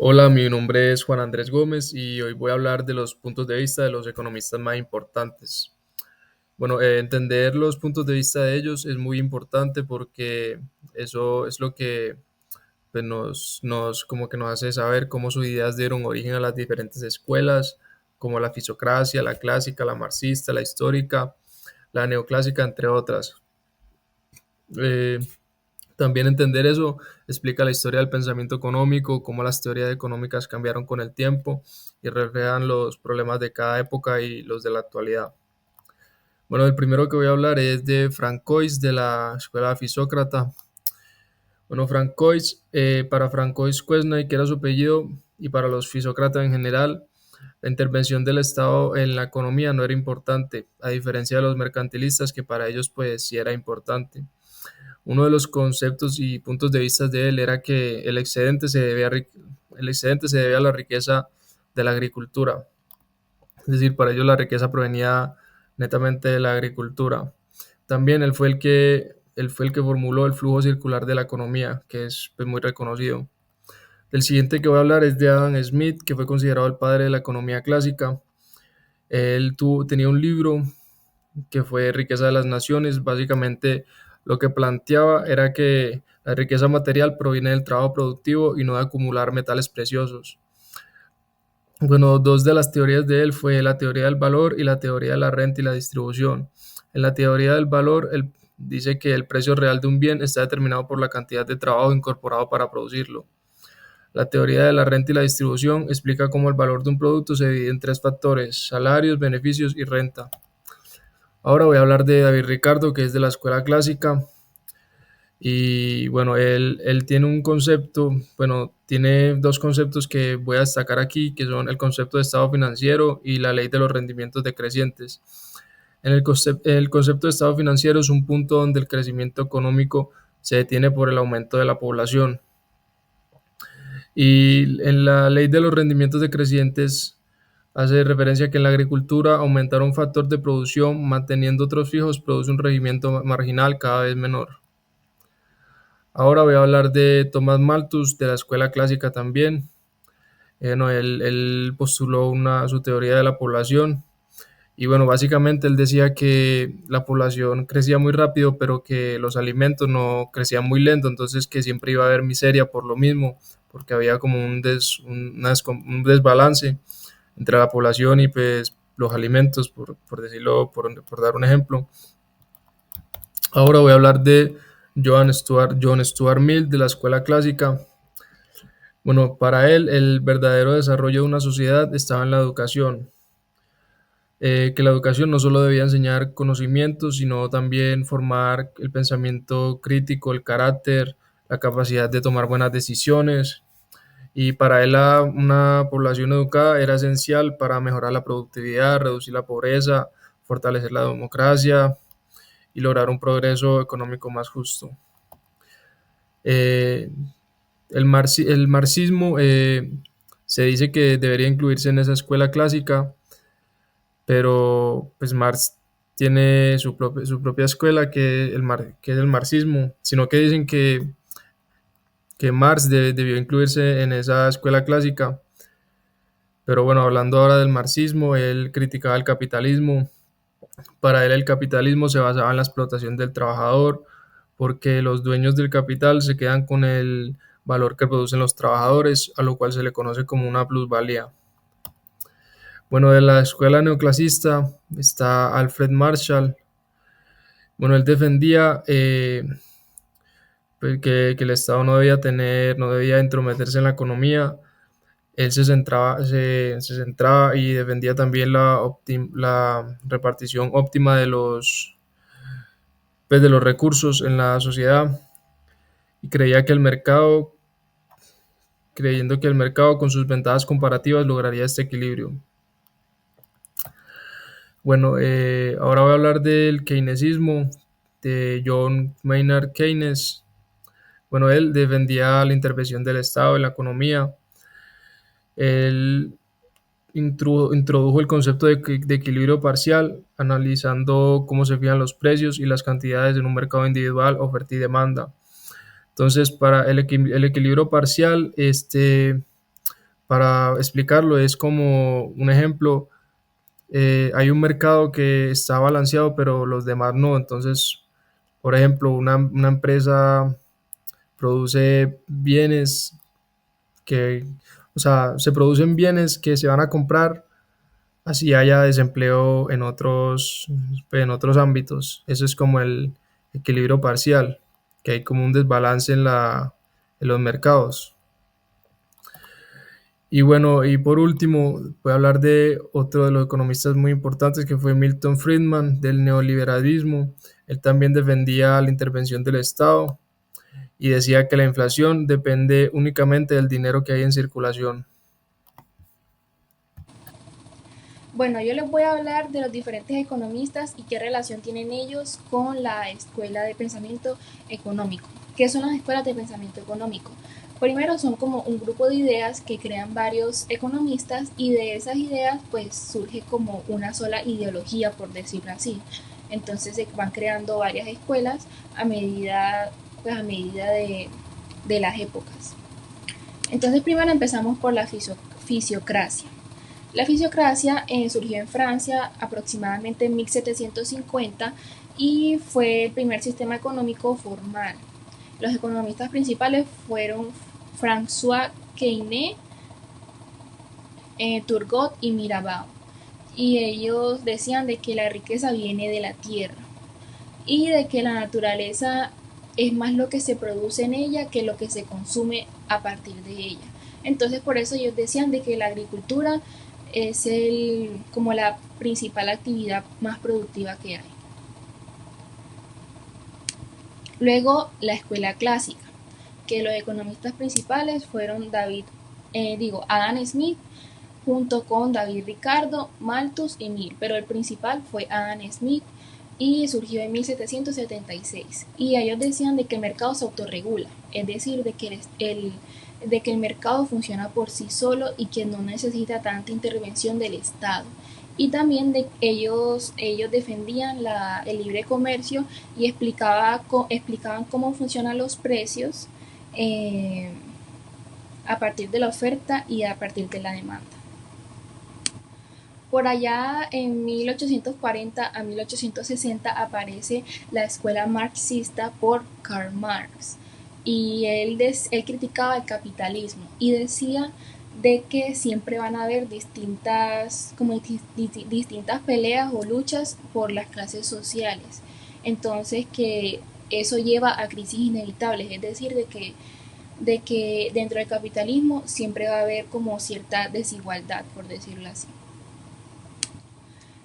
Hola, mi nombre es Juan Andrés Gómez y hoy voy a hablar de los puntos de vista de los economistas más importantes. Bueno, entender los puntos de vista de ellos es muy importante porque eso es lo que pues, como que nos hace saber cómo sus ideas dieron origen a las diferentes escuelas, como la fisocracia, la clásica, la marxista, la histórica, la neoclásica, entre otras. Eh, También entender eso explica la historia del pensamiento económico, cómo las teorías económicas cambiaron con el tiempo y reflejan los problemas de cada época y los de la actualidad. Bueno, el primero que voy a hablar es de Francois de la escuela Fisócrata. Bueno, Francois, para Francois Quesnay, que era su apellido, y para los fisócratas en general, la intervención del Estado en la economía no era importante, a diferencia de los mercantilistas, que para ellos pues sí era importante. Uno de los conceptos y puntos de vista de él era que el excedente se debía a la riqueza de la agricultura. Es decir, para ellos la riqueza provenía netamente de la agricultura. También él fue el que formuló el flujo circular de la economía, que es pues, muy reconocido. El siguiente que voy a hablar es de Adam Smith, que fue considerado el padre de la economía clásica. Tenía un libro que fue Riqueza de las Naciones. Básicamente lo que planteaba era que la riqueza material proviene del trabajo productivo y no de acumular metales preciosos. Bueno, dos de las teorías de él fue la teoría del valor y la teoría de la renta y la distribución. En la teoría del valor, él dice que el precio real de un bien está determinado por la cantidad de trabajo incorporado para producirlo. La teoría de la renta y la distribución explica cómo el valor de un producto se divide en tres factores: salarios, beneficios y renta. Ahora voy a hablar de David Ricardo, que es de la escuela clásica. Y bueno, él tiene un concepto, bueno, tiene dos conceptos que voy a destacar aquí, que son el concepto de estado financiero y la ley de los rendimientos decrecientes. El concepto de estado financiero es un punto donde el crecimiento económico se detiene por el aumento de la población. Y en la ley de los rendimientos decrecientes hace referencia a que en la agricultura aumentar un factor de producción manteniendo otros fijos produce un rendimiento marginal cada vez menor. Ahora voy a hablar de Thomas Malthus de la escuela clásica también. No, él postuló su teoría de la población y bueno, básicamente él decía que la población crecía muy rápido, pero que los alimentos no crecían muy lento, entonces que siempre iba a haber miseria por lo mismo, porque había como un desbalance entre la población y pues los alimentos, por decirlo, por dar un ejemplo. Ahora voy a hablar de John Stuart Mill de la escuela clásica. Bueno, para él el verdadero desarrollo de una sociedad estaba en la educación, que la educación no solo debía enseñar conocimientos, sino también formar el pensamiento crítico, el carácter, la capacidad de tomar buenas decisiones. Y para él una población educada era esencial para mejorar la productividad, reducir la pobreza, fortalecer la democracia y lograr un progreso económico más justo. Eh, el marxismo se dice que debería incluirse en esa escuela clásica, pero pues Marx tiene su propia escuela que es el marxismo, sino que dicen que Marx debió incluirse en esa escuela clásica. Pero bueno, hablando ahora del marxismo, él criticaba el capitalismo. Para él el capitalismo se basaba en la explotación del trabajador, porque los dueños del capital se quedan con el valor que producen los trabajadores, a lo cual se le conoce como una plusvalía. Bueno, de la escuela neoclasista está Alfred Marshall. Bueno, él defendía pues, que el Estado no debía entrometerse en la economía. Él se centraba y defendía también la repartición óptima pues, de los recursos en la sociedad y creyendo que el mercado con sus ventajas comparativas lograría este equilibrio. Bueno, ahora voy a hablar del keynesismo de John Maynard Keynes. Bueno, él defendía la intervención del Estado en la economía. Él introdujo el concepto de equilibrio parcial, analizando cómo se fijan los precios y las cantidades en un mercado individual, oferta y demanda. Entonces, para el equilibrio parcial, Para explicarlo, es como un ejemplo, hay un mercado que está balanceado, pero los demás no. Entonces, por ejemplo, una empresa produce bienes que, o sea, se producen bienes que se van a comprar, así haya desempleo en otros ámbitos. Eso es como el equilibrio parcial, que hay como un desbalance en los mercados. Y bueno, y por último, voy a hablar de otro de los economistas muy importantes que fue Milton Friedman, del neoliberalismo. Él también defendía la intervención del Estado y decía que la inflación depende únicamente del dinero que hay en circulación. Bueno, yo les voy a hablar de los diferentes economistas y qué relación tienen ellos con la escuela de pensamiento económico. ¿Qué son las escuelas de pensamiento económico? Primero son como un grupo de ideas que crean varios economistas y de esas ideas pues surge como una sola ideología, por decirlo así. Entonces se van creando varias escuelas a medida de las épocas. Entonces primero empezamos por la fisiocracia. La fisiocracia surgió en Francia aproximadamente en 1750 y fue el primer sistema económico formal. Los economistas principales fueron François Quesnay, Turgot y Mirabeau. Y ellos decían de que la riqueza viene de la tierra y de que la naturaleza es más lo que se produce en ella que lo que se consume a partir de ella. Entonces por eso ellos decían de que la agricultura es como la principal actividad más productiva que hay. Luego la escuela clásica, que los economistas principales fueron Adam Smith junto con David Ricardo, Malthus y Mill, pero el principal fue Adam Smith y surgió en 1776. Y ellos decían de que el mercado se autorregula, es decir, de que el mercado funciona por sí solo y que no necesita tanta intervención del Estado. Y también ellos defendían el libre comercio y explicaban cómo funcionan los precios eh, a partir de la oferta y a partir de la demanda. Por allá en 1840 a 1860 aparece la escuela marxista por Karl Marx y él criticaba el capitalismo y decía de que siempre van a haber distintas peleas o luchas por las clases sociales. Entonces que eso lleva a crisis inevitables, es decir, de que dentro del capitalismo siempre va a haber como cierta desigualdad, por decirlo así.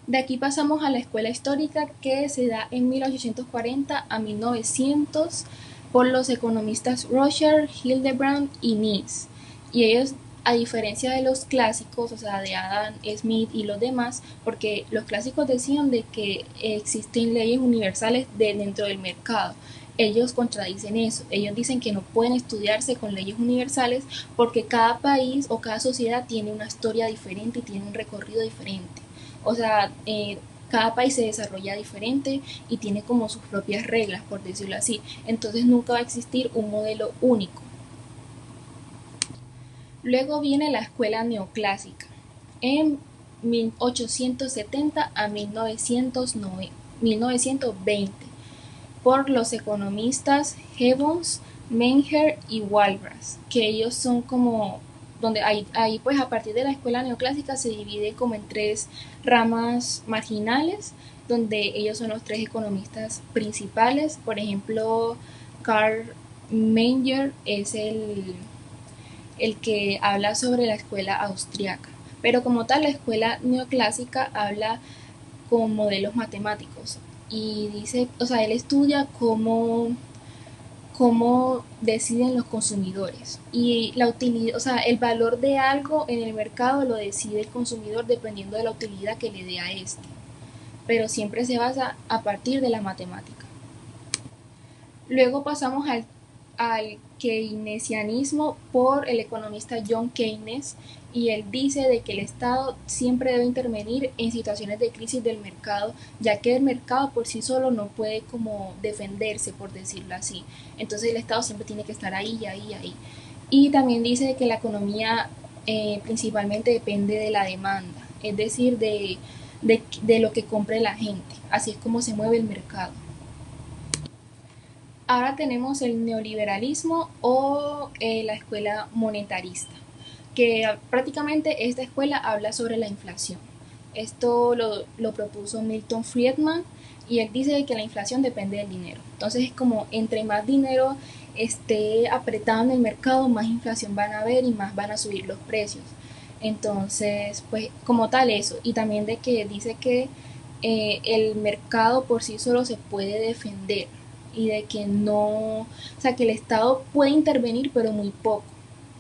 De aquí pasamos a la escuela histórica que se da en 1840 a 1900 por los economistas Roger, Hildebrand y Nice. Y ellos, a diferencia de los clásicos, o sea, de Adam Smith y los demás, porque los clásicos decían de que existen leyes universales dentro del mercado. Ellos contradicen eso. Ellos dicen que no pueden estudiarse con leyes universales porque cada país o cada sociedad tiene una historia diferente y tiene un recorrido diferente. O sea, cada país se desarrolla diferente y tiene como sus propias reglas, por decirlo así. Entonces nunca va a existir un modelo único. Luego viene la escuela neoclásica en 1870 a 1920 por los economistas Gibbons, Menger y Walras, que ellos son como donde ahí pues a partir de la escuela neoclásica se divide como en tres ramas marginales, donde ellos son los tres economistas principales. Por ejemplo, Karl Menger es el que habla sobre la escuela austriaca. Pero como tal, la escuela neoclásica habla con modelos matemáticos y dice, o sea, él estudia cómo deciden los consumidores y la utilidad, o sea, el valor de algo en el mercado lo decide el consumidor dependiendo de la utilidad que le dé a este, pero siempre se basa a partir de la matemática. Luego pasamos al keynesianismo por el economista John Keynes y él dice de que el Estado siempre debe intervenir en situaciones de crisis del mercado, ya que el mercado por sí solo no puede como defenderse, por decirlo así. Entonces el Estado siempre tiene que estar ahí, ahí, ahí. Y también dice que la economía principalmente depende de la demanda, es decir, de lo que compre la gente. Así es como se mueve el mercado. Ahora tenemos el neoliberalismo o la escuela monetarista, que prácticamente esta escuela habla sobre la inflación. Esto lo propuso Milton Friedman y él dice que la inflación depende del dinero. Entonces es como entre más dinero esté apretado en el mercado, más inflación van a haber y más van a subir los precios. Entonces, pues como tal eso. Y también de que dice que el mercado por sí solo se puede defender y de que no, o sea, que el Estado puede intervenir pero muy poco,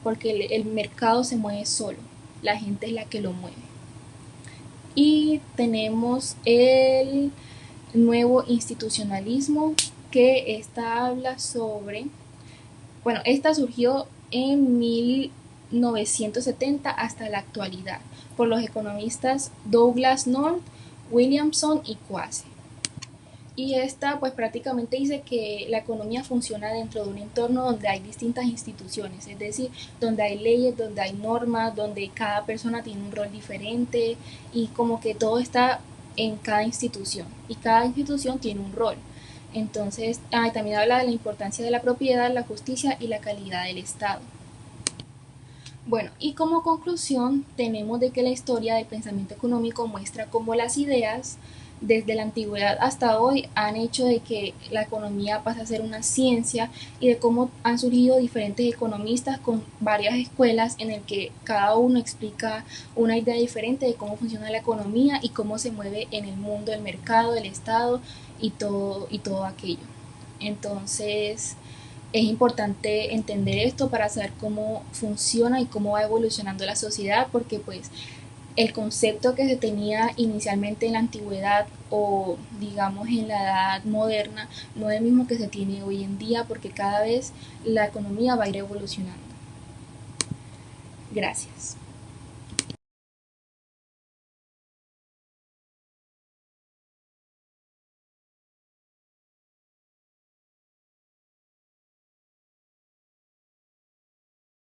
porque el mercado se mueve solo, la gente es la que lo mueve. Y tenemos el nuevo institucionalismo, que esta habla sobre, bueno, esta surgió en 1970 hasta la actualidad por los economistas Douglas North, Williamson y Quase. Y esta pues prácticamente dice que la economía funciona dentro de un entorno donde hay distintas instituciones, es decir, donde hay leyes, donde hay normas, donde cada persona tiene un rol diferente y como que todo está en cada institución y cada institución tiene un rol. Entonces, también habla de la importancia de la propiedad, la justicia y la calidad del Estado. Bueno, y como conclusión tenemos de que la historia del pensamiento económico muestra cómo las ideas desde la antigüedad hasta hoy han hecho de que la economía pase a ser una ciencia y de cómo han surgido diferentes economistas con varias escuelas en el que cada uno explica una idea diferente de cómo funciona la economía y cómo se mueve en el mundo, el mercado, el Estado y todo aquello. Entonces, es importante entender esto para saber cómo funciona y cómo va evolucionando la sociedad, porque pues el concepto que se tenía inicialmente en la antigüedad o digamos en la edad moderna no es el mismo que se tiene hoy en día, porque cada vez la economía va a ir evolucionando. Gracias.